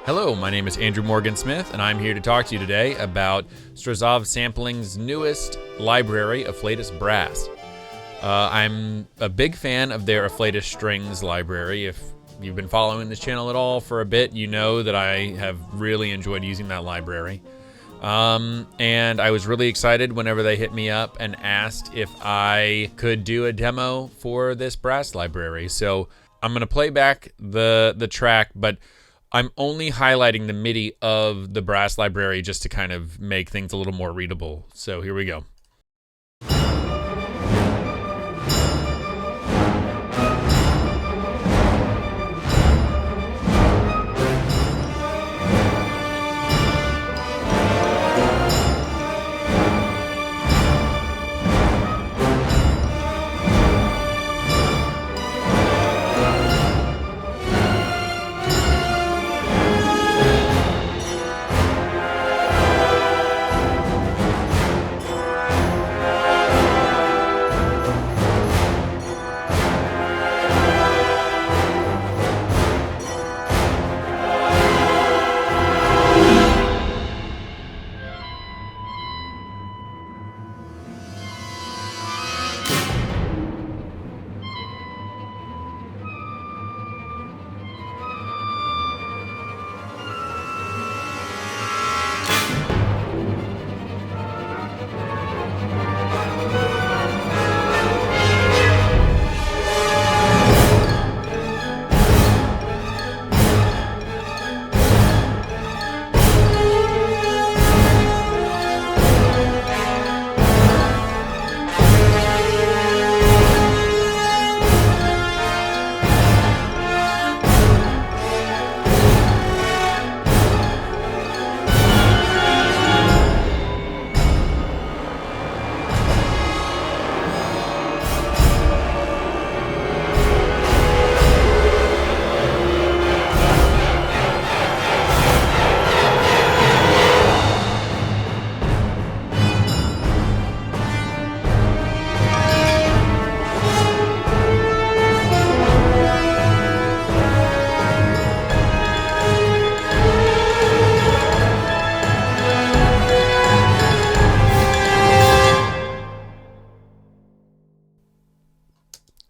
Hello, my name is Andrew Morgan Smith, and I'm here to talk to you today about Strazov Sampling's newest library, Afflatus Brass. I'm a big fan of their Afflatus Strings library. If you've been following this channel at all for a bit, you know that I have really enjoyed using that library. And I was really excited whenever they hit me up and asked if I could do a demo for this brass library. So I'm going to play back the track, but I'm only highlighting the MIDI of the brass library just to kind of make things a little more readable. So here we go.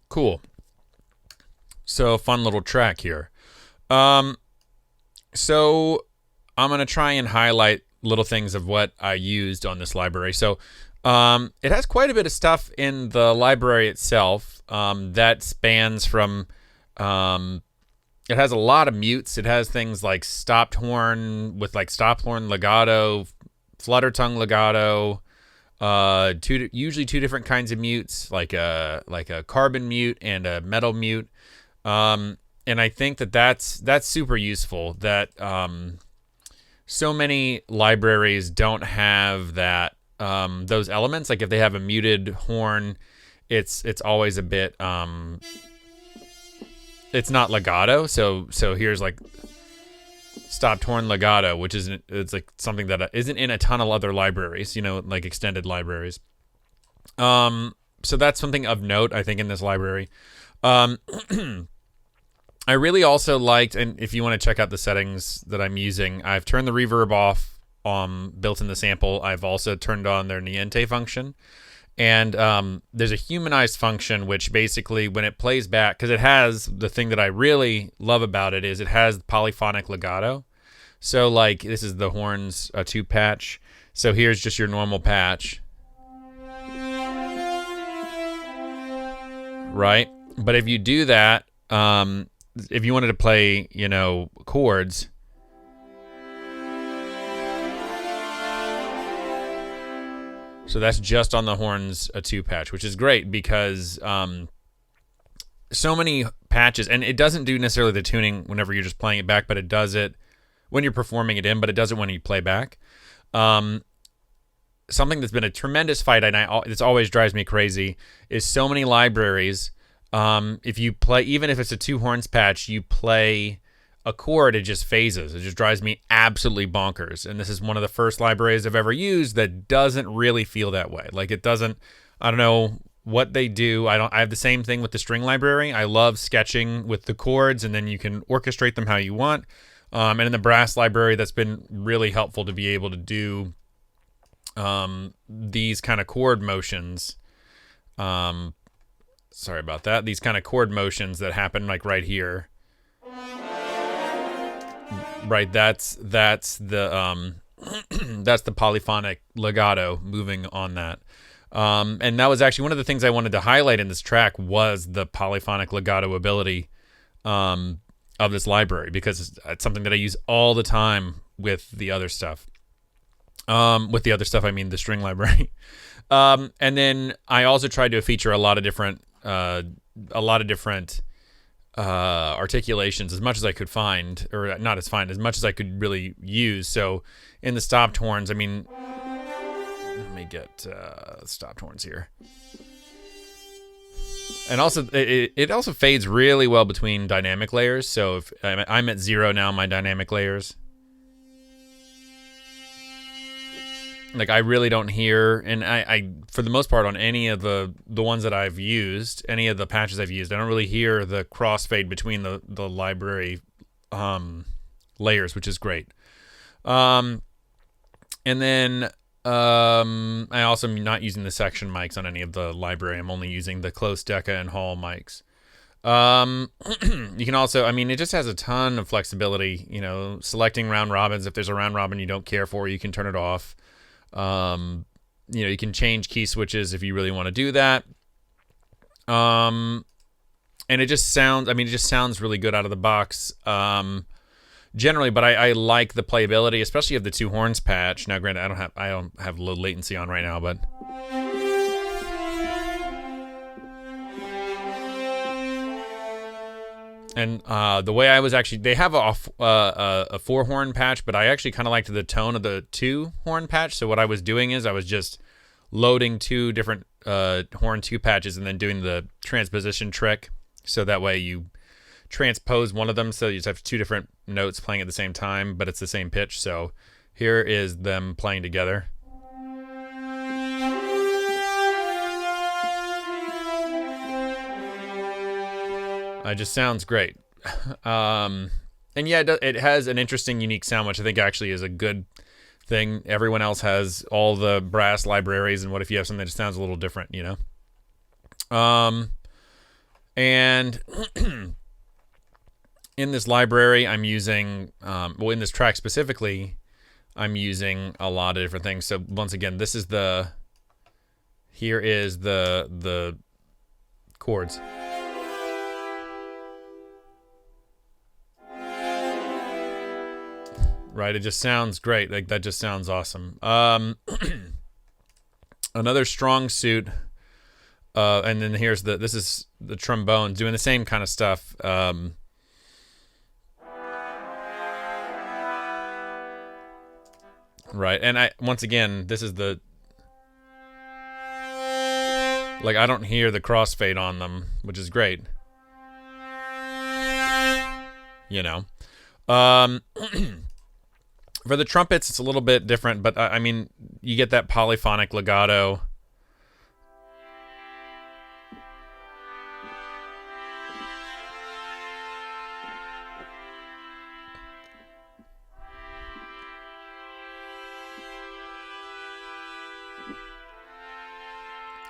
Cool. So fun little track here. So I'm going to try and highlight little things of what I used on this library. So it has quite a bit of stuff in the library itself that spans from, it has a lot of mutes. It has things like stopped horn with like stop horn legato, flutter tongue legato, usually two different kinds of mutes, like a carbon mute and a metal mute. And I think that's super useful that so many libraries don't have that those elements. Like if they have a muted horn, it's always a bit it's not legato. So here's like stopped horn legato, which it's like something that isn't in a ton of other libraries, like extended libraries. So that's something of note, I think, in this library. I really also liked, and if you want to check out the settings that I'm using, I've turned the reverb off built in the sample. I've also turned on their niente function. And there's a humanized function, which basically when it plays back, because it has the thing that I really love about it is it has polyphonic legato. So like this is the horns 2 patch. So here's just your normal patch. Right? But if you do that, if you wanted to play, chords, so that's just on the horns 2 patch, which is great because so many patches, and it doesn't do necessarily the tuning whenever you're just playing it back, but it does it when you're performing it in, but it does it when you play back. Something that's been a tremendous fight, and this always drives me crazy, is so many libraries. If you play, even if it's a 2 horns patch, you play a chord, it just phases. It just drives me absolutely bonkers. And this is one of the first libraries I've ever used that doesn't really feel that way. Like it doesn't, I don't know what they do. I have the same thing with the string library. I love sketching with the chords and then you can orchestrate them how you want. And in the brass library, that's been really helpful to be able to do these kind of chord motions. Sorry about that. These kind of chord motions that happen like right here. Right, that's the that's the polyphonic legato moving on that. And that was actually one of the things I wanted to highlight in this track was the polyphonic legato ability of this library, because it's something that I use all the time with the other stuff. With the other stuff, I mean the string library. And then I also tried to feature a lot of different articulations as much as I could find, or not as fine, as much as I could really use. So in the stopped horns, I mean, let me get stopped horns here. And also, it also fades really well between dynamic layers. So if I'm at 0 now, my dynamic layers. Like, I really don't hear, and I for the most part on any of the ones that I've used, any of the patches I've used, I don't really hear the crossfade between the library layers, which is great. And then I also am not using the section mics on any of the library. I'm only using the close Decca and Hall mics. You can also, I mean, it just has a ton of flexibility, you know, selecting round robins. If there's a round robin you don't care for, you can turn it off. You know, you can change key switches if you really want to do that. And it just sounds, I mean, it just sounds really good out of the box. Generally, but I like the playability, especially of the two horns patch. Now, granted, I don't have low latency on right now, but and the way I was actually, they have a 4-horn patch, but I actually kind of liked the tone of the 2-horn patch. So what I was doing is I was just loading 2 different horn 2 patches and then doing the transposition trick. So that way you transpose one of them, so you just have 2 different notes playing at the same time, but it's the same pitch. So here is them playing together. It just sounds great. And yeah, it has an interesting, unique sound, which I think actually is a good thing. Everyone else has all the brass libraries, and what if you have something that just sounds a little different, you know? And in this library, I'm using, well, in this track specifically, I'm using a lot of different things. So once again, this is here is the chords. Right, it just sounds great. Like, that just sounds awesome. Another strong suit, and then this is the trombone doing the same kind of stuff. Right, and once again, this is like, I don't hear the crossfade on them, which is great. You know. For the trumpets, it's a little bit different, but I mean, you get that polyphonic legato.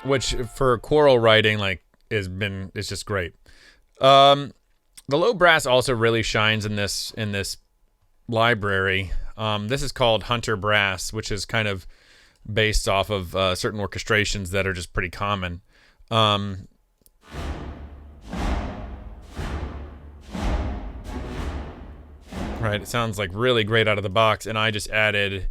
Which for choral writing, like, it's just great. The low brass also really shines in this library. This is called Hunter Brass, which is kind of based off of certain orchestrations that are just pretty common. Right, it sounds like really great out of the box, and I just added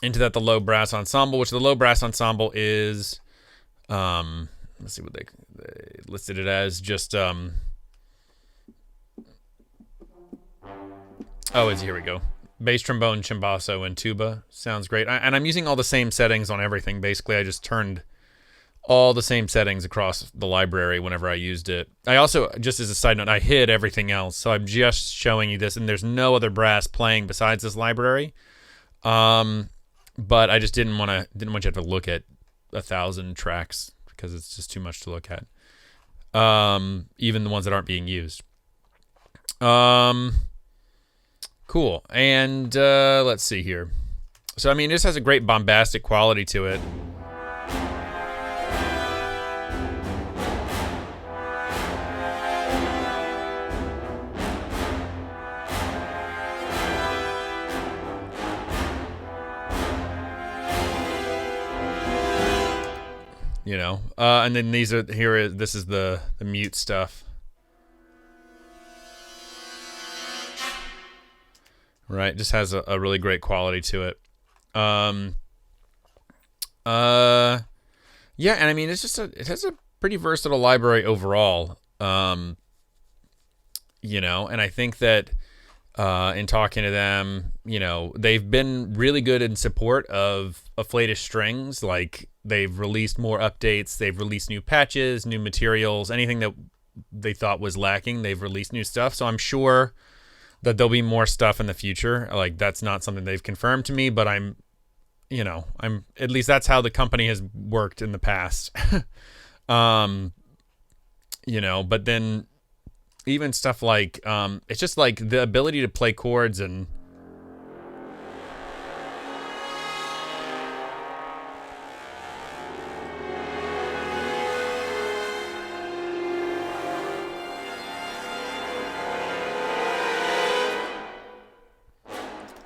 into that the low brass ensemble, which the low brass ensemble is, let's see what they listed it as, just here we go. Bass trombone, chimbasso, and tuba. Sounds great. And I'm using all the same settings on everything. Basically, I just turned all the same settings across the library whenever I used it. I also, just as a side note, I hid everything else. So I'm just showing you this, and there's no other brass playing besides this library. But I just didn't want you to have to look at 1,000 tracks, because it's just too much to look at. Even the ones that aren't being used. Cool. And let's see here. So I mean, this has a great bombastic quality to it. You know, and then this is the mute stuff. Right, just has a really great quality to it. Yeah, and I mean, it has a pretty versatile library overall. You know, and I think that in talking to them, you know, they've been really good in support of Afflatus strings. Like, they've released more updates, they've released new patches, new materials, anything that they thought was lacking, they've released new stuff. So I'm sure that there'll be more stuff in the future. Like, that's not something they've confirmed to me, but I'm at least that's how the company has worked in the past. You know, but then even stuff like, it's just like the ability to play chords and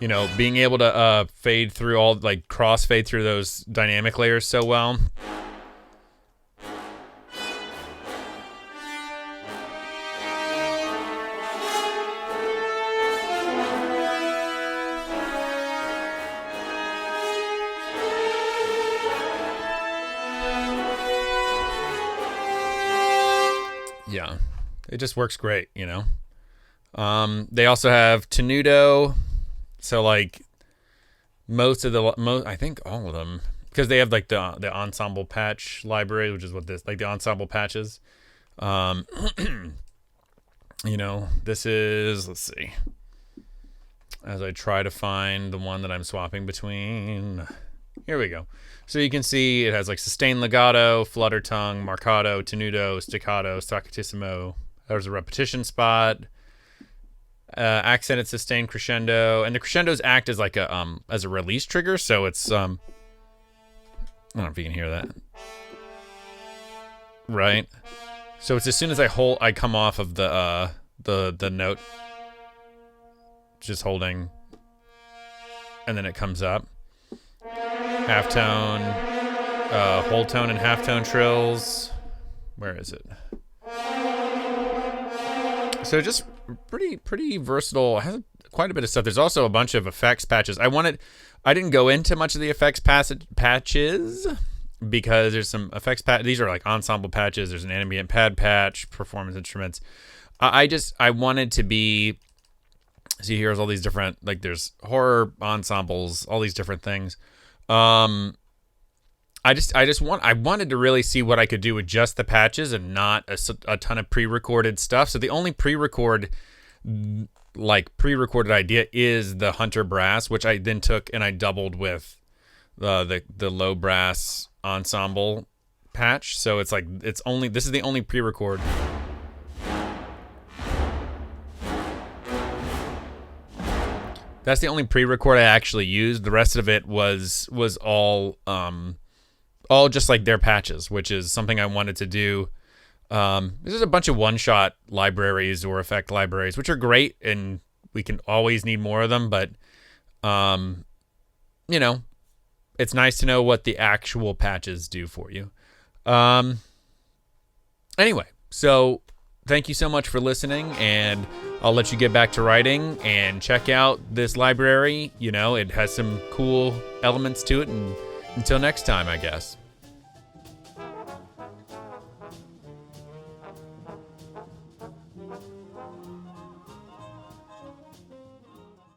you know, being able to fade through all, like, crossfade through those dynamic layers so well. Yeah, it just works great, you know. They also have Tenuto. So, like, I think all of them, because they have, like, the ensemble patch library, which is what this, like, the ensemble patches. You know, this is, let's see, as I try to find the one that I'm swapping between. Here we go. So you can see it has, like, sustained legato, flutter tongue, marcato, tenuto, staccato, staccatissimo. There's a repetition spot. Accented, sustained, crescendo, and the crescendos act as like a release trigger. So it's I don't know if you can hear that, right? So it's as soon as I come off of the note, just holding, and then it comes up. Halftone, whole tone, and halftone trills. Where is it? So just pretty versatile. It has quite a bit of stuff. There's also a bunch of effects patches. I didn't go into much of the effects patches because there's some effects these are like ensemble patches. There's an ambient pad patch, performance instruments. I wanted to be, see, here's all these different, like, there's horror ensembles, all these different things. I wanted to really see what I could do with just the patches and not a ton of pre-recorded stuff. So the only pre-recorded idea is the Hunter Brass, which I then took and I doubled with the low brass ensemble patch. So it's like, this is the only pre-record. That's the only pre-record I actually used. The rest of it was all just like their patches, which is something I wanted to do. There's a bunch of one-shot libraries or effect libraries, which are great, and we can always need more of them, but, you know, it's nice to know what the actual patches do for you. Anyway, so thank you so much for listening, and I'll let you get back to writing and check out this library. You know, it has some cool elements to it, and until next time, I guess.